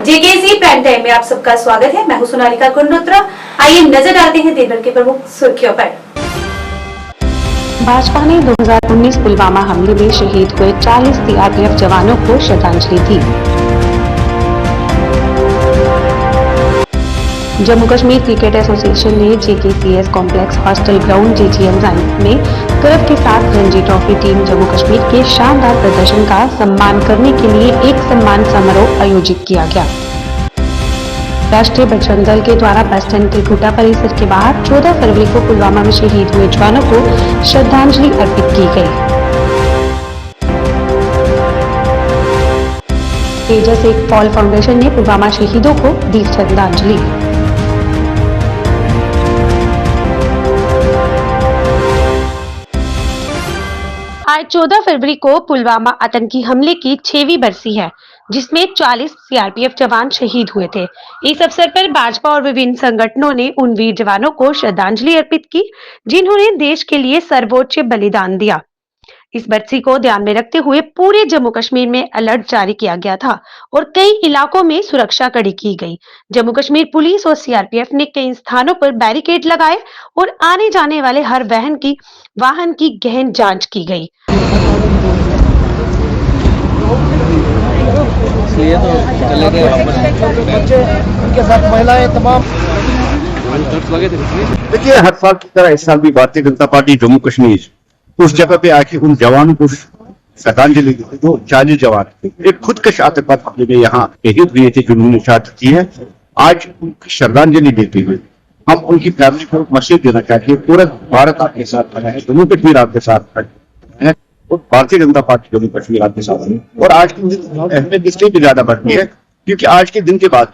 JKC prime time में आप सबका स्वागत है। मैं हूं सोनालिका कुंडोत्रा। आइए नजर डालते हैं दिन भर की प्रमुख सुर्खियों पर। भाजपा ने 2019 पुलवामा हमले में शहीद हुए 40 सीआरपीएफ जवानों को श्रद्धांजलि दी। जम्मू कश्मीर क्रिकेट एसोसिएशन ने जेकेसीएस complex hostel ground JGM science में गर्व के साथ रणजी ट्रॉफी टीम जम्मू कश्मीर के शानदार प्रदर्शन का सम्मान करने के लिए एक सम्मान समारोह आयोजित किया गया। राष्ट्रीय बजरंग दल के द्वारा बस स्टैंड त्रिकुटा परिसर के बाहर 14 फरवरी को पुलवामा में शहीद हुए जवानों को श्रद्धांजलि अर्पित की गई। तेजस एक पॉल फाउंडेशन ने पुलवामा शहीदों को दी श्रद्धांजलि। आज 14 फरवरी को पुलवामा आतंकी हमले की 6वीं बरसी है, जिसमें 40 सीआरपीएफ जवान शहीद हुए थे। इस अवसर पर भाजपा और विभिन्न संगठनों ने उन वीर जवानों को श्रद्धांजलि अर्पित की, जिन्होंने देश के लिए सर्वोच्च बलिदान दिया। इस बरसी को ध्यान में रखते हुए पूरे जम्मू कश्मीर में अलर्ट जारी किया गया था और कई इलाकों में सुरक्षा कड़ी की गई। जम्मू कश्मीर पुलिस और सीआरपीएफ ने कई स्थानों पर बैरिकेड लगाए और आने जाने वाले हर वाहन की गहन जांच की गई। उनके साथ महिलाएं तमाम। देखिए, हर साल की तरह इस साल भी भारतीय जनता पार्टी जम्मू कश्मीर उस जगह पे आके उन जवानों को श्रद्धांजलि दी जो 40 जवान एक खुदकश आतंकवाद हमले में यहाँ शहीद हुए थे, जिन्होंने शहादत की है। आज उनकी श्रद्धांजलि देते हुए हम उनकी फैमिली को मैसेज देना चाहते हैं, पूरा भारत आपके साथ खड़ा है, जम्मू कश्मीर आपके साथ खड़ा है और भारतीय जनता पार्टी जम्मू कश्मीर आपके साथ है। और आज के दिन अहमियत इसलिए भी ज्यादा बढ़ती है क्योंकि आज के दिन के बाद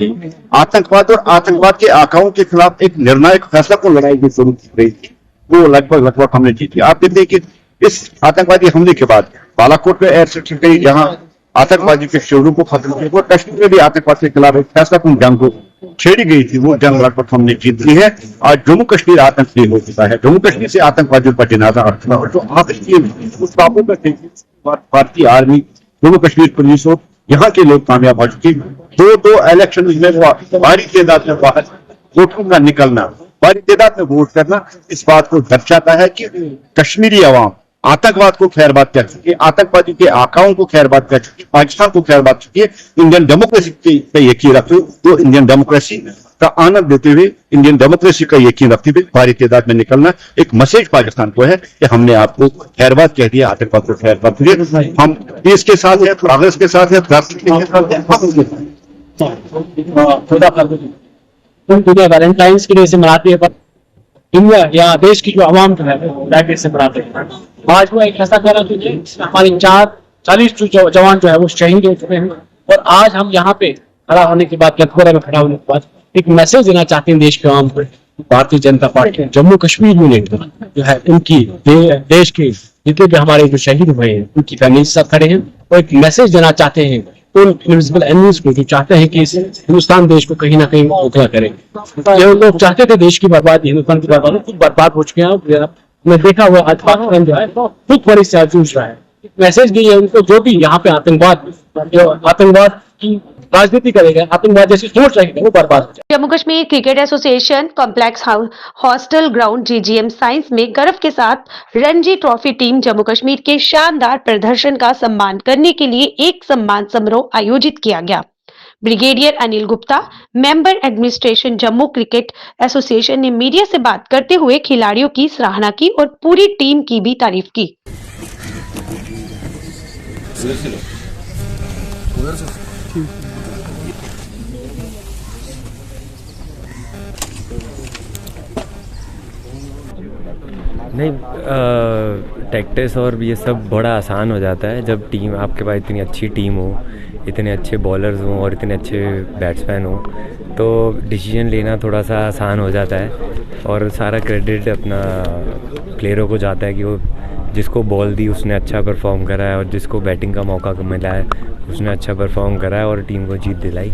आतंकवाद और आतंकवाद के आकाओं के खिलाफ एक निर्णायक फैसला को लड़ाई की शुरू की गई थी, वो लगभग हमने जीती। आप देखते हैं कि इस आतंकवादी हमले के बाद बालाकोट में एयर स्ट्राइक गई, यहाँ आतंकवादी के शिविरों को खत्म किया। कश्मीर में भी आतंकवाद के खिलाफ एक फैसलाकुन जंग को छेड़ी गई थी, वो जंग लगभग हमने जीत ली है। आज जम्मू कश्मीर आतंकवादी हो चुका है, जम्मू कश्मीर से आतंकवादियों का जनाजा हट चुका है। जो आखिरी भारतीय आर्मी, जम्मू कश्मीर पुलिस और यहाँ के लोग कामयाब हो चुके। दो इलेक्शन में भारी तादाद में बाहर वोटों का निकलना, भारी तादाद में वोट करना इस बात को दर्शाता है कि कश्मीरी अवाम आतंकवाद को खैरबाद कर चुकी है, आतंकवादी के आकाओं को खैरबाद कर चुकी है, पाकिस्तान को खैरबाद चुकी है। इंडियन डेमोक्रेसी पे यकीन रखते हुए, तो इंडियन डेमोक्रेसी का आनंद देते हुए, इंडियन डेमोक्रेसी का यकीन रखते हुए भारी तादाद में निकलना एक मैसेज पाकिस्तान को है कि हमने आपको खैरबाद कह दिया, आतंकवाद को खैरबाद दिया। हम देश के साथ है, प्रोग्रेस के साथ है, दुनिया वैलेंटाइंस के डे से मनाती है, पर दुनिया या देश की जो आवाम जो है ब्लैक डे से मनाते हैं। आज वो एक ऐसा कर रहा है, हमारे 40 जवान जो है वो शहीद हो चुके हैं और आज हम यहाँ पे खड़ा होने के बाद, कटघोरा में खड़ा होने के बाद एक मैसेज देना चाहते हैं देश के आवाम को। भारतीय जनता पार्टी जम्मू कश्मीर यूनिट जो है उनकी देश के जितने भी हमारे जो शहीद हुए हैं उनकी फैमिली के साथ खड़े हैं और एक मैसेज देना चाहते हैं उन इनविजिबल एनिमीज को जो चाहते हैं कि इस हिंदुस्तान देश को कहीं ना कहीं खोखला करें। जो लोग चाहते थे देश की बर्बादी, हिंदुस्तान की बर्बादी, खुद बर्बाद हो चुके हैं। मैं देखा हुआ आज पाकिस्तान जो है खुद बड़ी से जूझ रहा है। मैसेज गई है उनको, जो भी यहाँ पे आतंकवाद की राजनीति करेगा, आतंकवाद जैसी सोच रहेगी, वो बर्बाद हो जाए। Jammu Kashmir cricket association complex hostel ground JGM science में गर्व के साथ रणजी ट्रॉफी टीम जम्मू कश्मीर के शानदार प्रदर्शन का सम्मान करने के लिए एक सम्मान समारोह आयोजित किया गया। Brigadier Anil Gupta, member administration Jammu cricket association ने मीडिया से बात करते हुए खिलाड़ियों की सराहना की और पूरी टीम की भी तारीफ की। नहीं, टैक्टिस और ये सब बड़ा आसान हो जाता है जब टीम आपके पास इतनी अच्छी टीम हो, इतने अच्छे बॉलर्स हों और इतने अच्छे बैट्समैन हों, तो डिसीजन लेना थोड़ा सा आसान हो जाता है और सारा क्रेडिट अपना प्लेयरों को जाता है कि वो जिसको बॉल दी उसने अच्छा परफॉर्म करा है और जिसको बैटिंग का मौका मिला है उसने अच्छा परफॉर्म करा है और टीम को जीत दिलाई।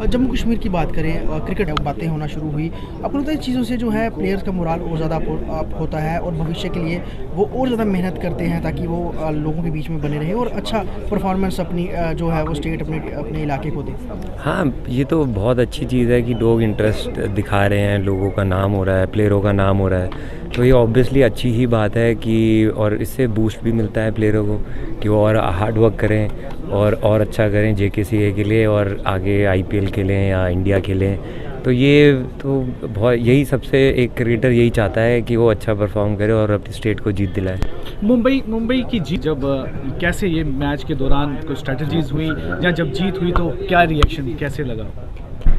जम्मू कश्मीर की बात करें, क्रिकेट बातें होना शुरू हुई, आपको लगता है चीज़ों से जो है प्लेयर्स का मोराल और ज़्यादा अप होता है और भविष्य के लिए वो और ज़्यादा मेहनत करते हैं ताकि वो लोगों के बीच में बने रहें और अच्छा परफॉर्मेंस अपनी जो है वो स्टेट अपने इलाके को दे? हाँ, ये तो बहुत अच्छी चीज़ है कि लोग इंटरेस्ट दिखा रहे हैं, लोगों का नाम हो रहा है, प्लेयरों का नाम हो रहा है, तो ये ऑब्वियसली अच्छी ही बात है कि और इससे बूस्ट भी मिलता है प्लेयरों को कि वो और हार्ड वर्क करें और अच्छा करें JKCA के लिए और आगे IPL खेलें या इंडिया खेलें। तो ये तो बहुत यही सबसे एक क्रिकेटर यही चाहता है कि वो अच्छा परफॉर्म करे और अपनी स्टेट को जीत दिलाए। मुंबई की जीत जब कैसे ये मैच के दौरान कोई स्ट्रेटजीज हुई या जब जीत हुई तो क्या रिएक्शन कैसे लगा?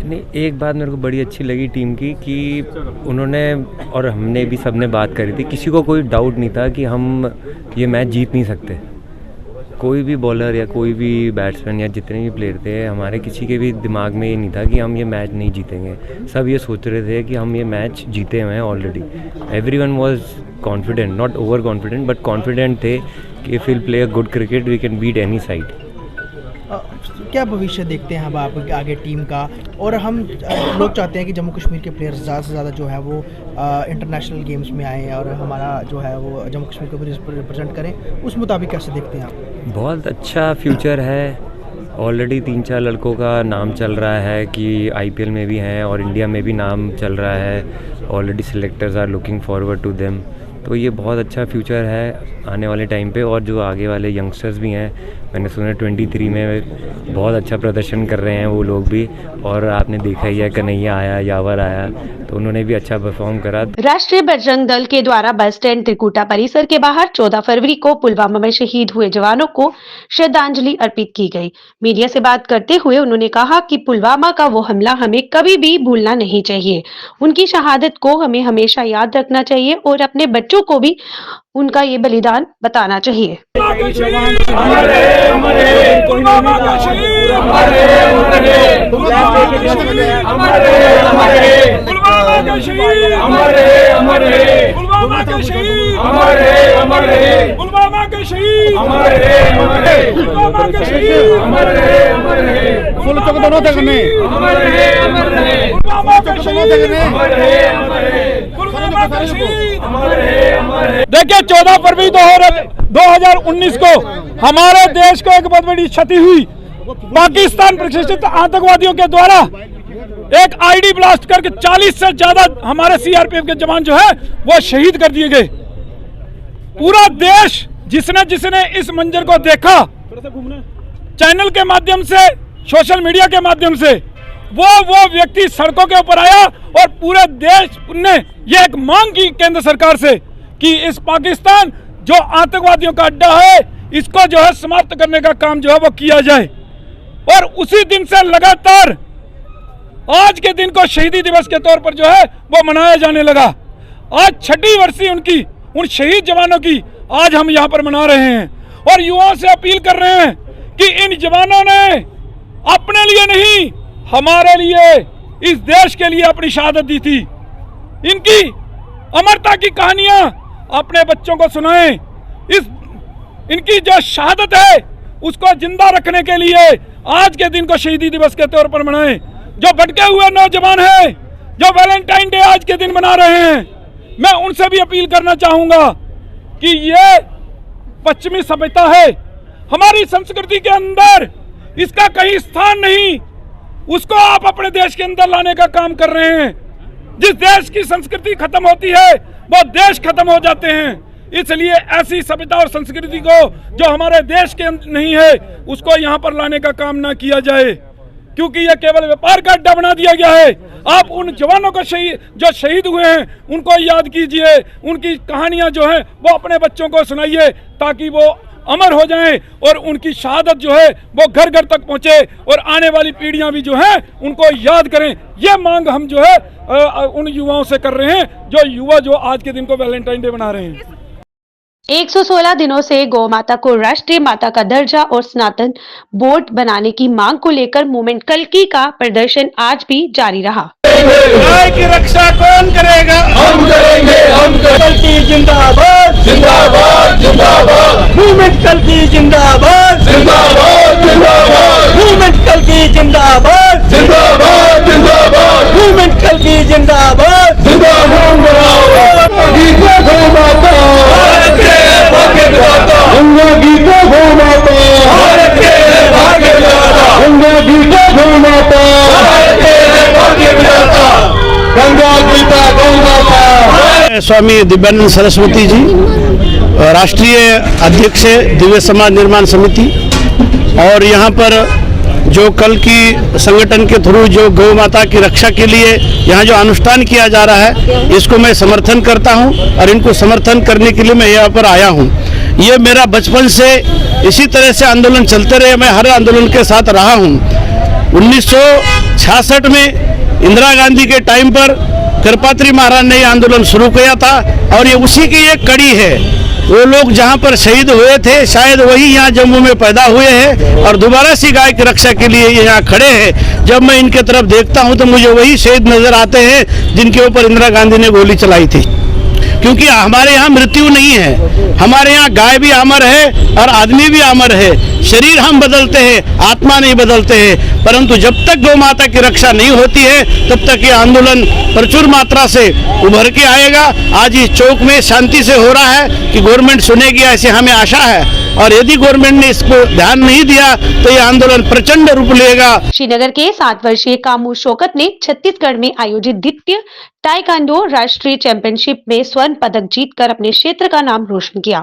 नहीं, एक बात मेरे को बड़ी अच्छी लगी टीम की कि उन्होंने और हमने भी सबने बात करी थी, किसी को कोई डाउट नहीं था कि हम ये मैच जीत नहीं सकते। कोई भी बॉलर या कोई भी बैट्समैन या जितने भी प्लेयर थे, हमारे किसी के भी दिमाग में ये नहीं था कि हम ये मैच नहीं जीतेंगे। सब ये सोच रहे थे कि हम ये मैच जीते हुए हैं already. Everyone was confident, not over confident but confident थे कि if will play a good cricket we can beat any side. क्या भविष्य देखते हैं अब आप आगे टीम का? और हम लोग चाहते हैं कि जम्मू कश्मीर के प्लेयर्स ज़्यादा से ज़्यादा जो है वो इंटरनेशनल गेम्स में आएँ और हमारा जो है वो जम्मू कश्मीर को भी रिप्रेजेंट करें, उस मुताबिक कैसे देखते हैं आप? बहुत अच्छा फ्यूचर है। ऑलरेडी 3-4 लड़कों का नाम चल रहा है कि IPL में भी हैं और इंडिया में भी नाम चल रहा है। Already selectors are looking forward to them. तो ये बहुत अच्छा फ्यूचर है आने वाले टाइम पे। और जो आगे वाले यंगस्टर्स भी हैं, मैंने सुना 23 में बहुत अच्छा प्रदर्शन कर रहे हैं वो लोग भी। और आपने देखा ही है, कन्हैया आया, यावर आया, तो उन्होंने भी अच्छा परफॉर्म करा। राष्ट्रीय बजरंग दल के द्वारा बस स्टैंड त्रिकुटा परिसर के बाहर 14 फरवरी को पुलवामा में शहीद हुए जवानों को श्रद्धांजलि अर्पित की गई। मीडिया से बात करते हुए उन्होंने कहा कि पुलवामा का वो हमला हमें कभी भी भूलना नहीं चाहिए। उनकी शहादत को हमें हमेशा याद रखना चाहिए और अपने बच्चों को भी उनका ये बलिदान बताना चाहिए। देखिए 14 फरवरी 2019 को हमारे देश को एक बहुत बड़ी क्षति हुई। पाकिस्तान प्रशिक्षित आतंकवादियों के द्वारा एक आईडी ब्लास्ट करके 40 से ज्यादा हमारे CRPF के जवान जो है वो शहीद कर दिए गए। पूरा देश जिसने इस मंजर को देखा, चैनल के माध्यम से, सोशल मीडिया के माध्यम से, वो व्यक्ति सड़कों के ऊपर आया और पूरे देश ने ये एक मांग की केंद्र सरकार से कि इस पाकिस्तान जो आतंकवादियों का अड्डा है, इसको जो है समाप्त करने का काम जो है वो किया जाए। और उसी दिन से लगातार आज के दिन को शहीदी दिवस के तौर पर जो है वो मनाया जाने लगा। आज 6वीं वर्षी उन शहीद जवानों की आज हम यहाँ पर मना रहे हैं और युवाओं से अपील कर रहे हैं कि इन जवानों ने अपने लिए नहीं, हमारे लिए, इस देश के लिए अपनी शहादत दी थी। इनकी अमरता की कहानियां अपने बच्चों को सुनाएं। इनकी जो शहादत है उसको जिंदा रखने के लिए आज के दिन को शहीदी दिवस के तौर पर मनाएं। जो भटके हुए नौजवान हैं, जो वैलेंटाइन डे आज के दिन मना रहे हैं, मैं उनसे भी अपील करना चाहूंगा कि ये पश्चिमी सभ्यता है, हमारी संस्कृति के अंदर इसका कहीं स्थान नहीं। उसको आप अपने देश के अंदर लाने का काम कर रहे हैं। जिस देश की संस्कृति खत्म होती है वो देश खत्म हो जाते हैं। इसलिए ऐसी सभ्यता और संस्कृति को जो हमारे देश के नहीं है उसको यहाँ पर लाने का काम ना किया जाए, क्योंकि यह केवल व्यापार का अड्डा बना दिया गया है। आप उन जवानों को जो शहीद हुए हैं उनको याद कीजिए, उनकी कहानियां जो है वो अपने बच्चों को सुनाइए ताकि वो अमर हो जाएं और उनकी शहादत जो है वो घर घर तक पहुंचे और आने वाली पीढ़ियां भी जो है उनको याद करें। ये मांग हम जो है उन युवाओं से कर रहे हैं, जो युवा जो आज के दिन को वैलेंटाइन डे मना रहे हैं। 116 दिनों से गौ माता को राष्ट्रीय माता का दर्जा और सनातन बोर्ड बनाने की मांग को लेकर मूवमेंट कल्की का प्रदर्शन आज भी जारी रहा। गाय की रक्षा कौन करेगा? हम करेंगे, हम कल्की जिंदाबाद, जिंदाबाद, जिंदाबाद। मूवमेंट कल्की जिंदाबाद, जिंदाबाद, जिंदाबाद। मूवमेंट कल्की जिंदाबाद, जिंदाबाद। मूवमेंट कल की जिंदाबाद, गीता गौ माता, गंगा गीता गौ माता, गंगा गीता गौ माता, गंगा गीता गौ माता। स्वामी दिव्यानंद सरस्वती जी राष्ट्रीय अध्यक्ष है दिव्य समाज निर्माण समिति, और यहाँ पर जो कल की संगठन के थ्रू जो गौ माता की रक्षा के लिए यहाँ जो अनुष्ठान किया जा रहा है, इसको मैं समर्थन करता हूँ और इनको समर्थन करने के लिए मैं यहाँ पर आया हूँ। ये मेरा बचपन से इसी तरह से आंदोलन चलते रहे, मैं हर आंदोलन के साथ रहा हूँ। 1966 में इंदिरा गांधी के टाइम पर कृपात्री महाराज ने ये आंदोलन शुरू किया था और ये उसी की एक कड़ी है। वो लोग जहाँ पर शहीद हुए थे शायद वही यहाँ जम्मू में पैदा हुए हैं और दोबारा से गाय की रक्षा के लिए ये यहाँ खड़े हैं। जब मैं इनके तरफ देखता हूँ तो मुझे वही शहीद नजर आते हैं जिनके ऊपर इंदिरा गांधी ने गोली चलाई थी, क्योंकि हमारे यहाँ मृत्यु नहीं है। हमारे यहाँ गाय भी अमर है और आदमी भी अमर है। शरीर हम बदलते हैं, आत्मा नहीं बदलते हैं। परंतु जब तक गौ माता की रक्षा नहीं होती है तब तक ये आंदोलन प्रचुर मात्रा से उभर के आएगा। आज इस चौक में शांति से हो रहा है कि गवर्नमेंट सुनेगी, ऐसे हमें आशा है, और यदि गवर्नमेंट ने इसको ध्यान नहीं दिया तो ये आंदोलन प्रचंड रूप लेगा। श्रीनगर के 7 वर्षीय कामू शौकत ने छत्तीसगढ़ में आयोजित द्वितीय ताइक्वांडो राष्ट्रीय चैंपियनशिप में स्वर्ण पदक जीतकर अपने क्षेत्र का नाम रोशन किया।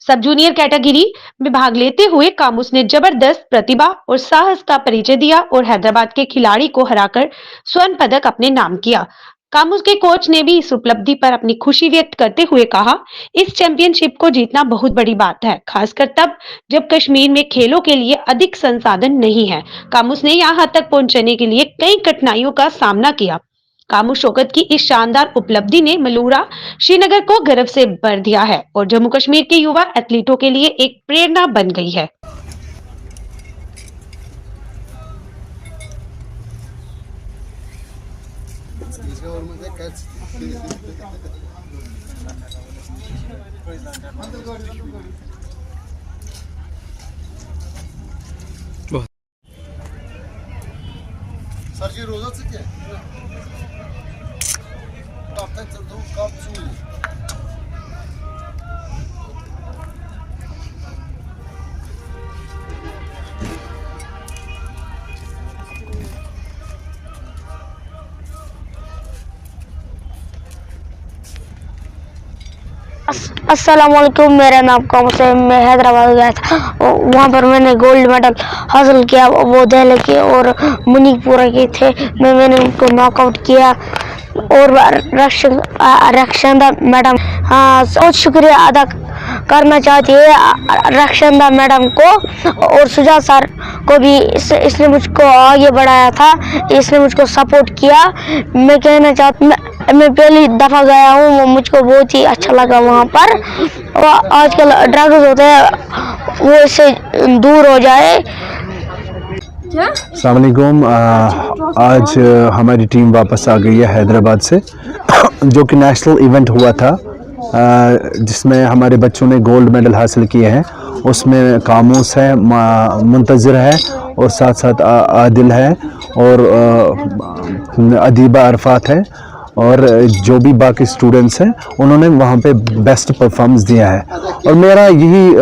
सब जूनियर कैटेगरी में भाग लेते हुए कामूस ने जबरदस्त प्रतिभा और साहस का परिचय दिया और हैदराबाद के खिलाड़ी को हराकर स्वर्ण पदक अपने नाम किया। कामूस के कोच ने भी इस उपलब्धि पर अपनी खुशी व्यक्त करते हुए कहा, इस चैंपियनशिप को जीतना बहुत बड़ी बात है, खासकर तब जब कश्मीर में खेलों के लिए अधिक संसाधन नहीं है। कामूस ने यहाँ तक पहुंचने के लिए कई कठिनाइयों का सामना किया। कामू शौकत की इस शानदार उपलब्धि ने मलूरा श्रीनगर को गर्व से भर दिया है और जम्मू कश्मीर के युवा एथलीटों के लिए एक प्रेरणा बन गई है। अस्सलामुअलैकुम, मेरा नाम कामूस है। मैं हैदराबाद गया था, वहाँ पर मैंने गोल्ड मेडल हासिल किया। वो दिल्ली के और मणिपुर के थे, मैंने उनको नॉकआउट किया। और रक्षंदा मैडम बहुत शुक्रिया अदा करना चाहती है रक्षंदा मैडम को और सुजात सर को भी। इसने मुझको आगे बढ़ाया था, इसने मुझको सपोर्ट किया। मैं कहना चाहती, मैं पहली दफ़ा गया हूँ, वो मुझको बहुत ही अच्छा लगा वहाँ पर। और आजकल ड्रग्स होते हैं, वो इससे दूर हो जाए। अस्सलाम वालेकुम। आज हमारी टीम वापस आ गई है हैदराबाद से, जो कि नेशनल इवेंट हुआ था जिसमें हमारे बच्चों ने गोल्ड मेडल हासिल किए हैं। उसमें कामूस है, मुंतज़िर है और साथ साथ आदिल है और अदीबा अरफात है और जो भी बाकी स्टूडेंट्स हैं उन्होंने वहाँ पे बेस्ट परफॉर्मेंस दिया है। और मेरा यही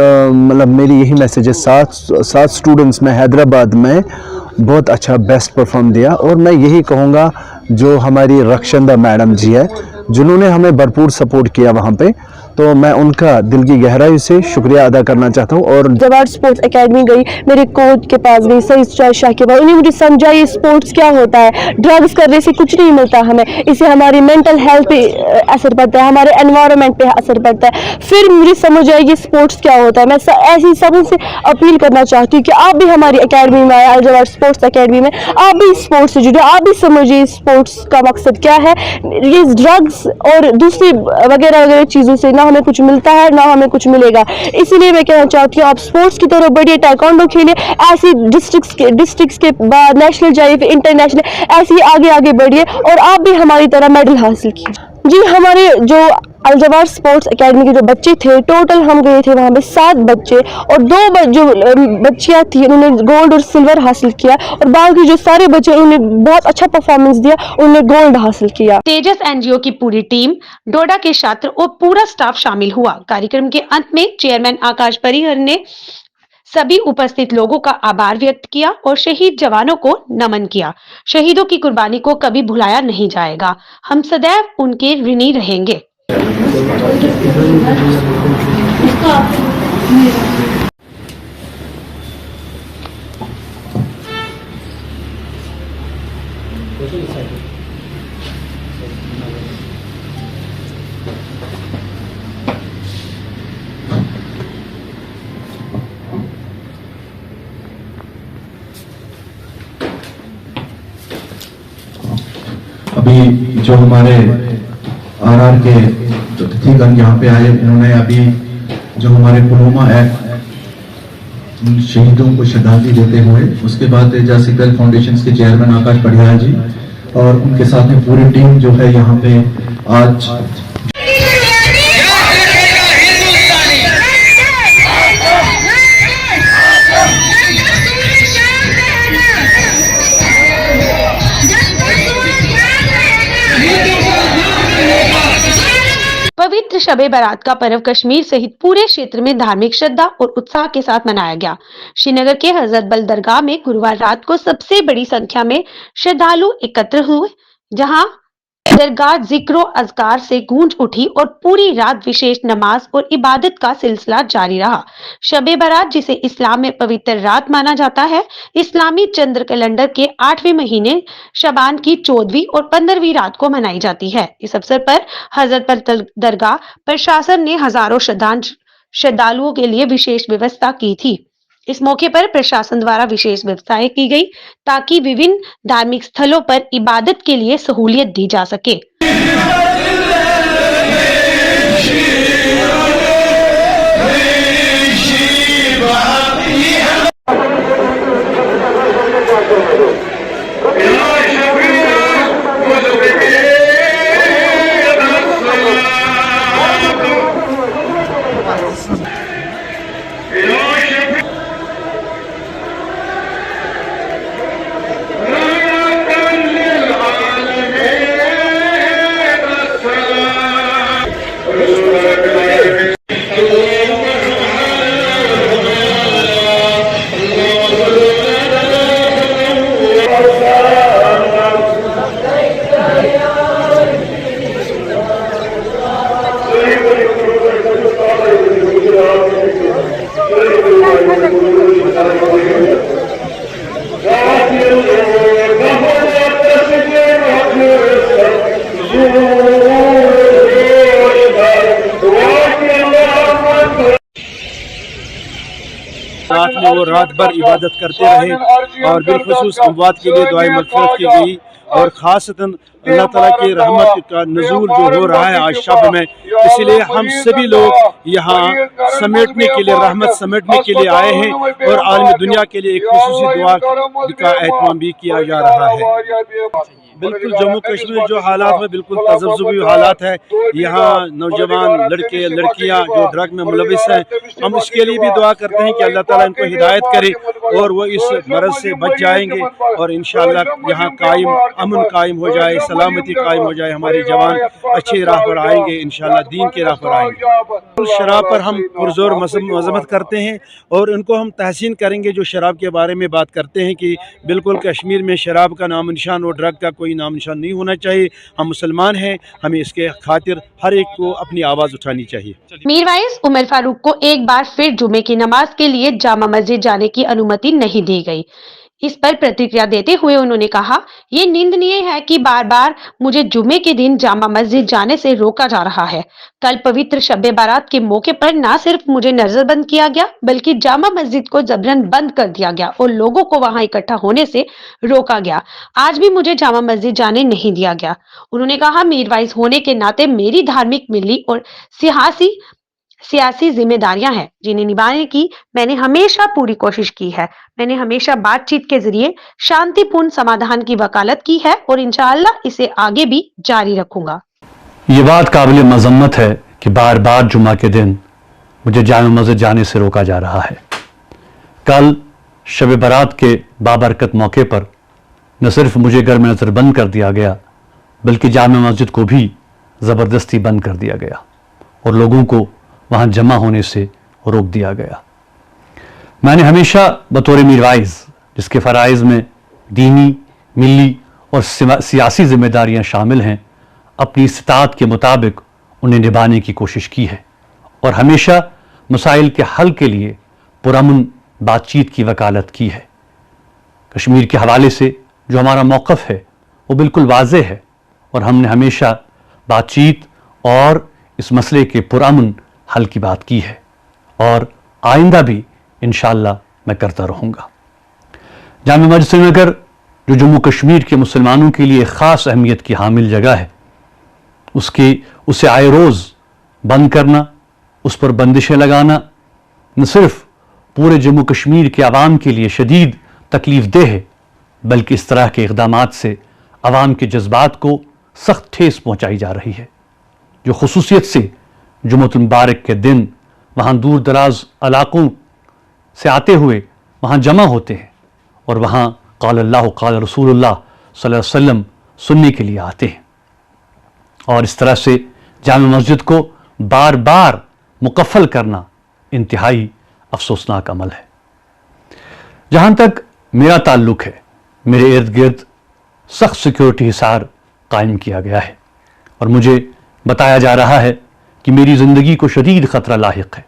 मेरी यही मैसेज है, सात स्टूडेंट्स में हैदराबाद में बहुत अच्छा बेस्ट परफॉर्म दिया। और मैं यही कहूँगा जो हमारी रक्षंदा मैडम जी है जिन्होंने हमें भरपूर सपोर्ट किया वहाँ पे, तो मैं उनका दिल की गहराई से शुक्रिया अदा करना चाहता हूँ। और जब आज स्पोर्ट्स एकेडमी गई, मेरे कोच के पास गई, सईद शाह के पास, उन्हें मुझे समझाई स्पोर्ट्स क्या होता है। ड्रग्स करने से कुछ नहीं मिलता हमें, इससे हमारी मेंटल हेल्थ पे असर पड़ता है, हमारे एनवायरनमेंट पे असर पड़ता है। फिर मुझे समझ आई कि स्पोर्ट्स क्या होता है। मैं ऐसी सबों से अपील करना चाहती हूँ कि आप भी हमारी एकेडमी में आए, जब स्पोर्ट्स एकेडमी में आप भी स्पोर्ट्स से जुड़े, आप भी समझिए स्पोर्ट्स का मकसद क्या है। ये ड्रग्स और दूसरी वगैरह वगैरह चीज़ों से ना हमें कुछ मिलता है ना हमें कुछ मिलेगा। इसीलिए मैं कहना चाहती हूँ आप स्पोर्ट्स की तरफ बढ़िए, ताइक्वांडो खेलिए, ऐसी डिस्ट्रिक्ट्स के बाद नेशनल जाइए, फिर इंटरनेशनल, ऐसे ही आगे आगे बढ़िए और आप भी हमारी तरह मेडल हासिल कीजिए। जी, हमारे जो अलजवार स्पोर्ट्स एकेडमी के जो बच्चे थे, टोटल हम गए थे वहाँ पे 7 बच्चे और 2 जो बच्चियाँ थी उन्होंने गोल्ड और सिल्वर हासिल किया और बाकी जो सारे बच्चे उन्होंने बहुत अच्छा परफॉर्मेंस दिया, उन्होंने गोल्ड हासिल किया। तेजस एनजीओ की पूरी टीम, डोडा के छात्र और पूरा स्टाफ शामिल हुआ। कार्यक्रम के अंत में चेयरमैन आकाश परिहर ने सभी उपस्थित लोगों का आभार व्यक्त किया और शहीद जवानों को नमन किया। शहीदों की कुर्बानी को कभी भुलाया नहीं जाएगा, हम सदैव उनके ऋणी रहेंगे। अभी जो हमारे आरआर के जो अतिथिगण यहाँ पे आए, उन्होंने अभी जो हमारे पुलवामा एक्ट शहीदों को श्रद्धांजलि देते हुए, उसके बाद तेजा सिकल फाउंडेशन के चेयरमैन आकाश पढ़ियाल जी और उनके साथ में पूरी टीम जो है यहाँ पे आज पवित्र शबे बारात का पर्व कश्मीर सहित पूरे क्षेत्र में धार्मिक श्रद्धा और उत्साह के साथ मनाया गया। श्रीनगर के हजरत बल दरगाह में गुरुवार रात को सबसे बड़ी संख्या में श्रद्धालु एकत्र हुए, जहां दरगाह जिक्रो अज़कार से गूंज उठी और पूरी रात विशेष नमाज और इबादत का सिलसिला जारी रहा। शबे बारात, जिसे इस्लाम में पवित्र रात माना जाता है, इस्लामी चंद्र कैलेंडर के 8वें महीने शबान की 14वीं और 15वीं रात को मनाई जाती है। इस अवसर पर हजरत बल दरगाह प्रशासन ने हजारों श्रद्धालुओं के लिए विशेष व्यवस्था की थी। इस मौके पर प्रशासन द्वारा विशेष व्यवस्थाएं की गई ताकि विभिन्न धार्मिक स्थलों पर इबादत के लिए सहूलियत दी जा सके। रात में वो रात भर इबादत करते रहे और बिलखुसूस अमवात के लिए दुआए मग़फ़िरत की गई और ख़ासतन अल्लाह ताला की रहमत का नज़ूल जो हो रहा है आज शब में, इसलिए हम सभी लोग यहाँ समेटने के लिए, रहमत समेटने के लिए आए हैं और आलमी दुनिया के लिए एक खुसूसी दुआ का एहतमाम भी किया जा रहा है। बिल्कुल जम्मू कश्मीर जो हालात में बिल्कुल तज़ब्ज़ुबी हालात है, यहाँ नौजवान लड़के लड़कियाँ जो ड्रग में मुलविस हैं, हम इसके लिए भी दुआ करते हैं कि अल्लाह ताला इनको हिदायत करे और वो इस मरज़ से बच जाएंगे और इंशाअल्लाह यहाँ कायम अमन कायम हो जाए, सलामती कायम हो जाए, हमारे जवान अच्छी राह पर आएंगे, इंशाअल्लाह दीन की राह पर आएंगे। शराब पर हम पुरजोर मजम्मत करते हैं और उनको हम तहसीन करेंगे जो शराब के बारे में बात करते हैं कि बिल्कुल कश्मीर में शराब का नाम निशान और ड्रग का कोई नाम निशान नहीं होना चाहिए। हम मुसलमान हैं, हमें इसके खातिर हर एक को अपनी आवाज़ उठानी चाहिए। मीरवाइज उमर फारूक को एक बार फिर जुमे की नमाज के लिए जामा मस्जिद जाने की अनुमति नहीं दी गई। इस पर प्रतिक्रिया देते हुए उन्होंने कहा, ये निंदनीय है कि बार बार मुझे जुमे के दिन जामा मस्जिद जाने से रोका जा रहा है। कल पवित्र शब्बे बारात के मौके पर न सिर्फ मुझे नजरबंद किया गया बल्कि जामा मस्जिद को जबरन बंद कर दिया गया और लोगों को वहां इकट्ठा होने से रोका गया। आज भी मुझे जामा मस्जिद जाने नहीं दिया गया। उन्होंने कहा, मीरवाइज होने के नाते मेरी धार्मिक, मिली और सियासी जिम्मेदारियां हैं जिन्हें निभाने की मैंने हमेशा पूरी कोशिश की है। मैंने हमेशा बातचीत के जरिए शांतिपूर्ण समाधान की वकालत की है और इंशाअल्लाह इसे आगे भी जारी रखूंगा। ये बात काबिल मजम्मत है कि बार बार जुमा के दिन मुझे जामे मस्जिद जाने से रोका जा रहा है। कल शब बारात के बाबरकत मौके पर न सिर्फ मुझे घर में नज़रबंद कर दिया गया, बल्कि जामे मस्जिद को भी ज़बरदस्ती बंद कर दिया गया और लोगों को वहाँ जमा होने से रोक दिया गया। मैंने हमेशा बतौर मीरवाइज़, जिसके फ़राइज़ में दीनी, मिली और सियासी जिम्मेदारियाँ शामिल हैं, अपनी इस्तात के मुताबिक उन्हें निभाने की कोशिश की है और हमेशा मसाइल के हल के लिए पुरअमन बातचीत की वकालत की है। कश्मीर के हवाले से जो हमारा मौक़िफ़ है वो बिल्कुल वाज़ेह है और हमने हमेशा बातचीत और इस मसले के पुरअमन हल की बात की है और आइंदा भी इंशाअल्लाह मैं करता रहूँगा। जामे मस्जिद श्रीनगर जो जम्मू कश्मीर के मुसलमानों के लिए ख़ास अहमियत की हामिल जगह है, उसे आए रोज़ बंद करना, उस पर बंदिशें लगाना न सिर्फ पूरे जम्मू कश्मीर के आवाम के लिए शदीद तकलीफ़ देह है, बल्कि इस तरह के इक़दामात से आवाम के जज्बात को सख्त ठेस पहुँचाई जा रही है, जो खुसूसियत से जुम्मतुल मुबारक के दिन वहाँ दूर दराज इलाक़ों से आते हुए वहाँ जमा होते हैं और वहाँ क़ाल अल्लाह क़ाल रसूलुल्लाह सल्लल्लाहु अलैहि वसल्लम सुनने के लिए आते हैं। और इस तरह से जामे मस्जिद को बार बार मुकफ़ल करना इंतहाई अफसोसनाक अमल है। जहाँ तक मेरा ताल्लुक़ है, मेरे इर्द गिर्द सख्त सिक्योरिटी हिसार कायम किया गया है और मुझे बताया जा रहा है कि मेरी ज़िंदगी को शदीद ख़तरा लाहिक है।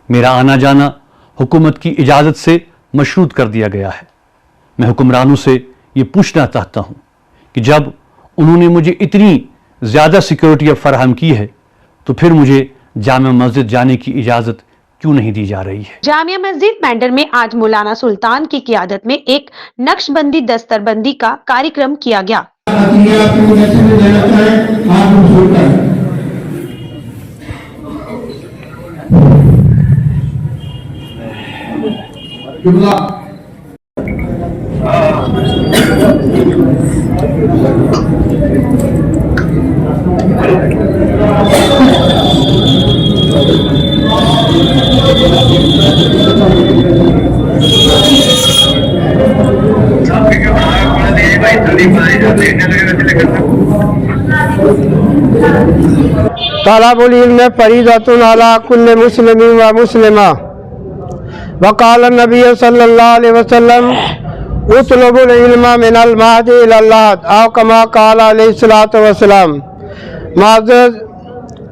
मेरा आना जाना हुकूमत की इजाज़त से मशरूत कर दिया गया है। मैं हुक्मरानों से ये पूछना चाहता हूँ कि जब उन्होंने मुझे इतनी ज़्यादा सिक्योरिटी अब फराहम की है तो फिर मुझे जामे मस्जिद जाने की इजाज़त क्यों नहीं दी जा रही है। जामिया मस्जिद मेंढर में आज मौलाना सुल्तान की क़ियादत में एक नक्शबंदी दस्तरबंदी का कार्यक्रम किया गया। तलबुल इल्म फरीदतुन अला कुल्लि मुस्लिमिन व मुस्लिमा वक़ाल नबी सल्लल्लाहु अलैहि वसल्लम उतलबुल इल्म मिनल महदी इलल लहद औ कमा क़ाल अलैहि सल्लतु वस्सलाम। मुअज़्ज़ज़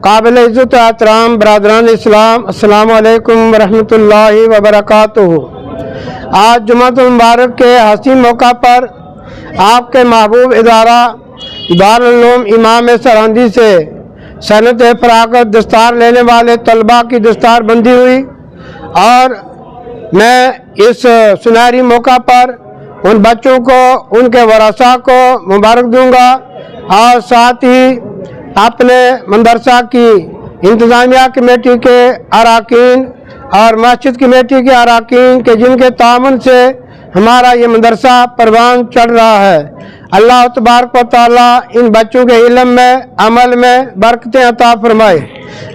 काबिल इज़्ज़त एहतराम बरादरान इस्लाम, अस्सलाम वालेकुम रहमतुल्लाहि व बरकातुहू। आज जुम्मतुल मुबारक के हसीन मौका पर आपके महबूब इदारा दारुल उलूम इमाम सरहंदी से सनत फरागत दस्तार लेने वाले तलबा की दस्तार बंदी हुई और मैं इस सुनहरी मौका पर उन बच्चों को, उनके वरासा को मुबारक दूंगा और साथ ही अपने मदरसा की इंतज़ामिया कमेटी के अरकान और मस्जिद कमेटी के अरकान के जिनके तामुन से हमारा ये मदरसा परवान चढ़ रहा है। अल्लाह तबारक व तआला इन बच्चों के इल्म में, अमल में बरकतें अता फरमाए।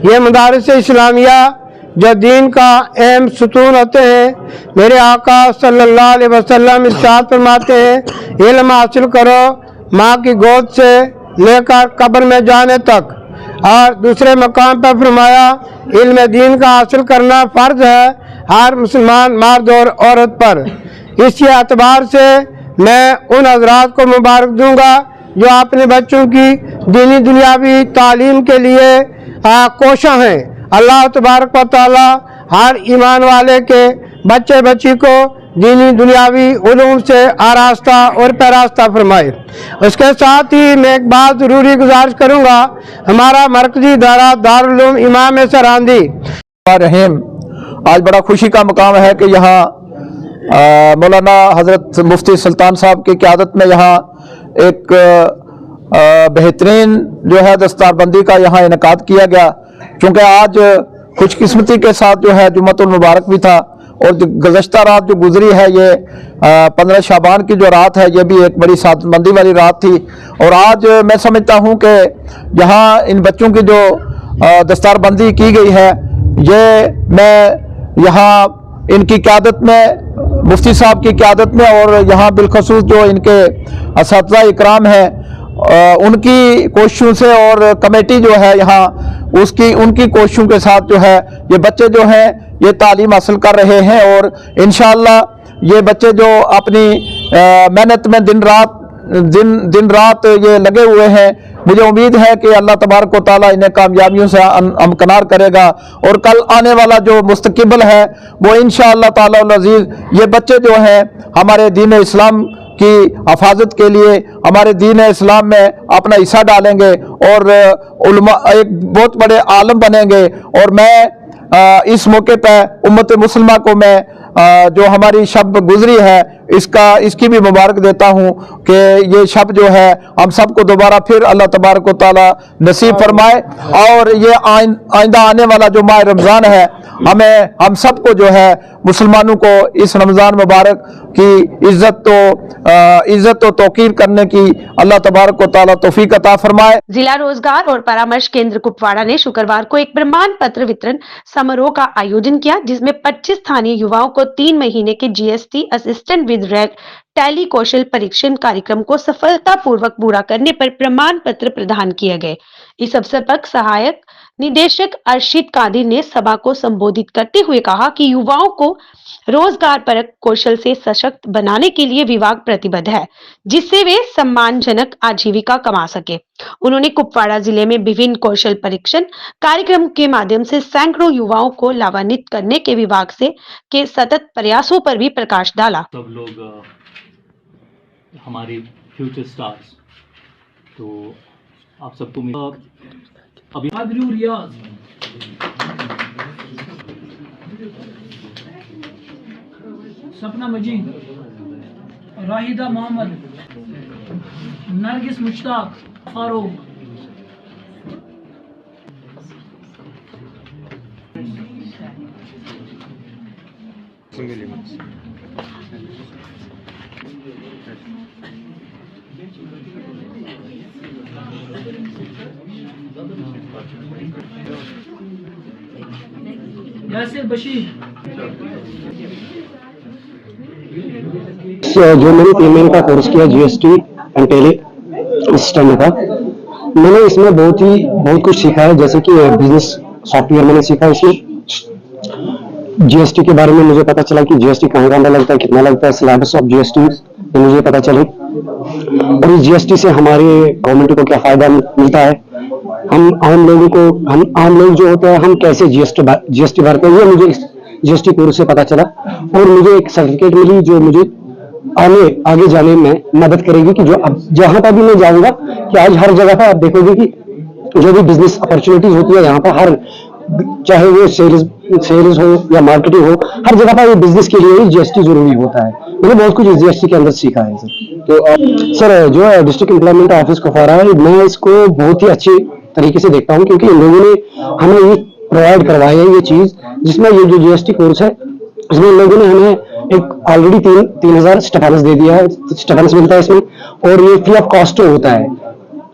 ये मदारिस इस्लामिया जो दीन का अहम सुतून होते हैं, मेरे आका सल्लल्लाहु अलैहि वसल्लम इरशाद फरमाते हैं, इल्म हासिल करो माँ की गोद से लेकर कब्र में जाने तक। और दूसरे मकाम पर फरमाया, इल्म दीन का हासिल करना फ़र्ज है हर मुसलमान मर्द और औरत पर। इसी एतबार से मैं उन हजरात को मुबारक दूंगा जो अपने बच्चों की दीनी दुनियावी तालीम के लिए कोशां हैं। अल्लाह तबारक व तआला हर ईमान वाले के बच्चे बच्ची को दीनी दुनियावी उलूम से आरास्ता और पैरास्ता फरमाए। उसके साथ ही मैं एक बात ज़रूरी गुजारिश करूँगा, हमारा मरकजी इदारा दारुल उलूम इमाम सरहंदी रहीम, आज बड़ा खुशी का मकाम है कि यहाँ मौलाना हज़रत मुफ्ती सुल्तान साहब की क़यादत में यहाँ एक बेहतरीन जो है दस्तारबंदी का यहाँ इनेकाद किया गया। क्योंकि आज खुशकिस्मती के साथ जो है जुम्मतुल मुबारक भी था और गुज़श्ता रात जो गुजरी है ये 15 शाबान की जो रात है ये भी एक बड़ी सादतमंदी वाली रात थी। और आज मैं समझता हूँ कि यहाँ इन बच्चों की जो दस्तारबंदी की गई है, ये मैं यहाँ इनकी क़यादत में, मुफ्ती साहब की क़यादत में, और यहाँ बिलखसूस जो इनके असातिज़ा इकराम हैं उनकी कोशिशों से और कमेटी जो है यहाँ उनकी कोशिशों के साथ जो है ये बच्चे जो हैं ये तालीम हासिल कर रहे हैं। और इंशाअल्लाह ये बच्चे जो अपनी मेहनत में दिन रात ये लगे हुए हैं, मुझे उम्मीद है कि अल्लाह तबारक व तआला इन्हें कामयाबियों से हमकिनार करेगा और कल आने वाला जो मुस्तक़बिल है वो इंशाअल्लाह ताला अल अज़ीज़ ये बच्चे जो हैं हमारे दीन इस्लाम की हिफाजत के लिए हमारे दीन इस्लाम में अपना हिस्सा डालेंगे और उलमा एक बहुत बड़े आलम बनेंगे। और मैं इस मौके पर उम्मत मुसलमा को मैं जो हमारी शब गुजरी है इसकी भी मुबारक देता हूँ कि ये शब जो है हम सबको दोबारा फिर अल्लाह तबारक व तआला नसीब फरमाए। और ये आइंदा आने वाला जो माह रमज़ान है हम सबको जो है मुसलमानों को इस रमज़ान मुबारक की इज्जत तो तौकीर करने की अल्लाह तबारक व तआला तौफीक अता फरमाए। जिला रोजगार और परामर्श केंद्र कुपवाड़ा ने शुक्रवार को एक प्रमाण पत्र वितरण समारोह का आयोजन किया, जिसमें 25 स्थानीय युवाओं को 3 महीने के जीएसटी असिस्टेंट विद रैक टैली कौशल परीक्षण कार्यक्रम को सफलतापूर्वक पूरा करने पर प्रमाण पत्र प्रदान किए गए। इस अवसर पर सहायक निदेशक अर्शिद कादिर ने सभा को संबोधित करते हुए कहा कि युवाओं को रोजगार परक कौशल से सशक्त बनाने के लिए विभाग प्रतिबद्ध है, जिससे वे सम्मानजनक आजीविका कमा सके। उन्होंने कुपवाड़ा जिले में विभिन्न कौशल परीक्षण कार्यक्रम के माध्यम से सैकड़ों युवाओं को लाभान्वित करने के विभाग के सतत प्रयासों पर भी प्रकाश डाला। सब लोग हमारे फ्यूचर स्टार्स, तो आप सबको अभी रियाज सपना मजीद, राहिदा मोहम्मद, नरगिस मुश्ताक, फारूक, यासिर बशीर। जो मैंने 3 महीने का कोर्स किया जीएसटी एंड टेली असिस्टेंट का, मैंने इसमें बहुत कुछ सीखा है। जैसे कि बिजनेस सॉफ्टवेयर मैंने सीखा, इसमें जीएसटी के बारे में मुझे पता चला कि जीएसटी कहाँ लगता है, कितना लगता है, सिलेबस ऑफ जीएसटी मुझे पता चले। और इस जीएसटी से हमारे गवर्नमेंट को क्या फायदा मिलता है, हम आम लोग जो होते हैं हम कैसे जीएसटी भरते हैं, ये मुझे जीएसटी कोर्स से पता चला। और मुझे एक सर्टिफिकेट मिली जो मुझे आगे जाने में मदद करेगी कि जो अब जहां पर भी मैं जाऊंगा कि आज हर जगह पर आप देखोगे कि जो भी बिजनेस अपॉर्चुनिटीज होती है यहाँ पर हर, चाहे वो सेल्स हो या मार्केटिंग हो, हर जगह पर बिजनेस के लिए जीएसटी जरूरी होता है। मैंने बहुत कुछ जीएसटी के अंदर सीखा है सर। तो सर जो डिस्ट्रिक्ट एम्प्लॉयमेंट ऑफिस कुपवाड़ा है, मैं इसको बहुत ही अच्छी तरीके से देखता हूँ क्योंकि इन लोगों ने हमें ये प्रोवाइड करवाया है ये चीज, जिसमें ये जो जीएसटी कोर्स है इसमें इन लोगों ने हमें एक ऑलरेडी 3000 स्टेफेनस दे दिया है, स्टेफेनस मिलता है इसमें, और ये फ्री ऑफ कॉस्ट होता है।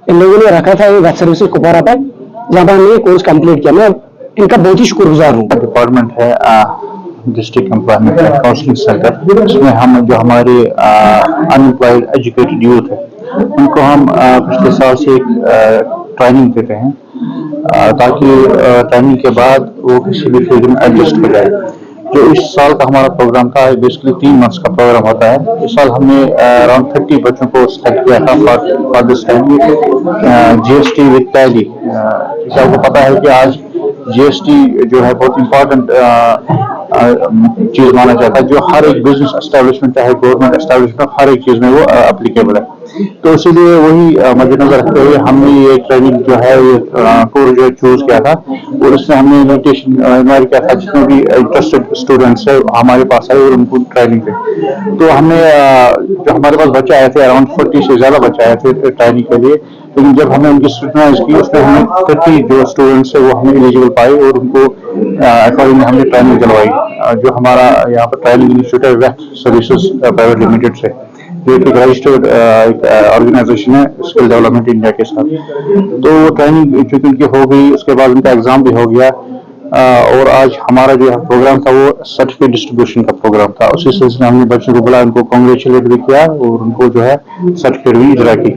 इन लोगों ने रखा था ये वेब सर्विसेज कुपवाड़ा पर, जहाँ पर हमने कोर्स कंप्लीट किया। मैं इनका बहुत ही शुक्रगुजार हूँ। डिपार्टमेंट है district employment and counselling centre, इसमें हम जो हमारे अनएम्प्लॉयड एजुकेटेड यूथ है उनको हम पिछले साल से एक ट्रेनिंग देते हैं ताकि ट्रेनिंग के बाद वो किसी भी फील्ड में एडजस्ट हो जाए। जो इस साल का हमारा प्रोग्राम था बेसिकली 3 मंथ्स का प्रोग्राम होता है। इस साल हमने अराउंड 30 बच्चों को सेलेक्ट किया था for this time GST with tally. जैसे आपको पता है कि आज जीएसटी जो है बहुत इम्पोर्टेंट चीज माना जाता है, जो हर एक बिजनेस एस्टेब्लिशमेंट चाहे गवर्नमेंट एस्टेब्लिशमेंट हर एक चीज में वो एप्लीकेबल है। तो इसीलिए वही मद्देनजर रखते हुए हमने ये ट्रेनिंग जो है ये कोर्स जो चूज किया था और इसमें हमने इन्विटेशन इन्वाइट किया था जितने भी इंटरेस्टेड स्टूडेंट्स है हमारे पास आए और उनको ट्रेनिंग पे। तो हमने जो हमारे पास बच्चे आए थे अराउंड 40 से ज्यादा बच्चे आए थे ट्रेनिंग के लिए, लेकिन जब हमने उनकी स्क्रूटनाइज की उसमें हमें 30 जो स्टूडेंट्स है वो हमें एलिजिबल पाए और उनको अकॉर्डिंग हमने ट्रेनिंग दिलवाई। जो हमारा यहाँ पर ट्रेनिंग इंस्टीट्यूट है वेस्ट सर्विसेज प्राइवेट लिमिटेड से, जो एक रजिस्टर्ड ऑर्गेनाइजेशन है स्किल डेवलपमेंट इंडिया के साथ। तो वो ट्रेनिंग चूंकि उनकी हो गई, उसके बाद उनका एग्जाम भी हो गया और आज हमारा जो प्रोग्राम था वो सर्टिफिकेट डिस्ट्रीब्यूशन का प्रोग्राम था। उसी सिलसिले में हमने बच्चों को बुलाया, उनको कॉन्ग्रेचुलेट भी किया और उनको जो है सर्टिफिकेट भी इजरा की।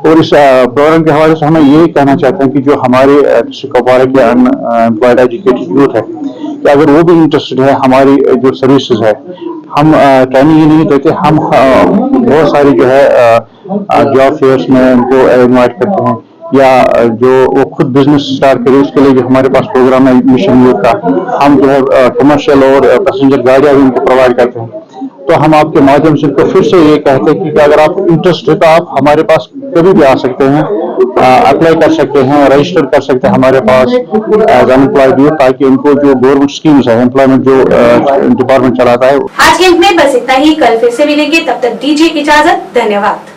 और इस प्रोग्राम के हवाले से हमें ये कहना चाहते हैं कि जो हमारे डिस्ट्रिक्ट कुपवारा के अनएम्प्लॉयड एजुकेटेड यूथ है, कि अगर वो भी इंटरेस्टेड है हमारी जो सर्विसेज है, हम ट्रेनिंग ही नहीं देते, हम बहुत सारी जो है जॉब फेयर्स में उनको इनवाइट करते हैं, या जो वो खुद बिजनेस स्टार्ट करे उसके लिए जो हमारे पास प्रोग्राम है मिशन यूथ का, हम जो है कमर्शियल और पैसेंजर गाड़ियां भी उनको प्रोवाइड करते हैं। तो हम आपके माध्यम से उनको फिर से ये कहते हैं कि अगर आप इंटरेस्ट है तो आप हमारे पास कभी भी आ सकते हैं, अप्लाई कर सकते हैं, रजिस्टर कर सकते हैं हमारे पास एज अनएम्प्लॉयड यूथ, ताकि उनको जो गवर्नमेंट स्कीम्स है, एम्प्लॉयमेंट जो डिपार्टमेंट चलाता है। आज के अंक में बस इतना ही, कल फिर से मिलेंगे, तब तक दीजिए इजाजत, धन्यवाद।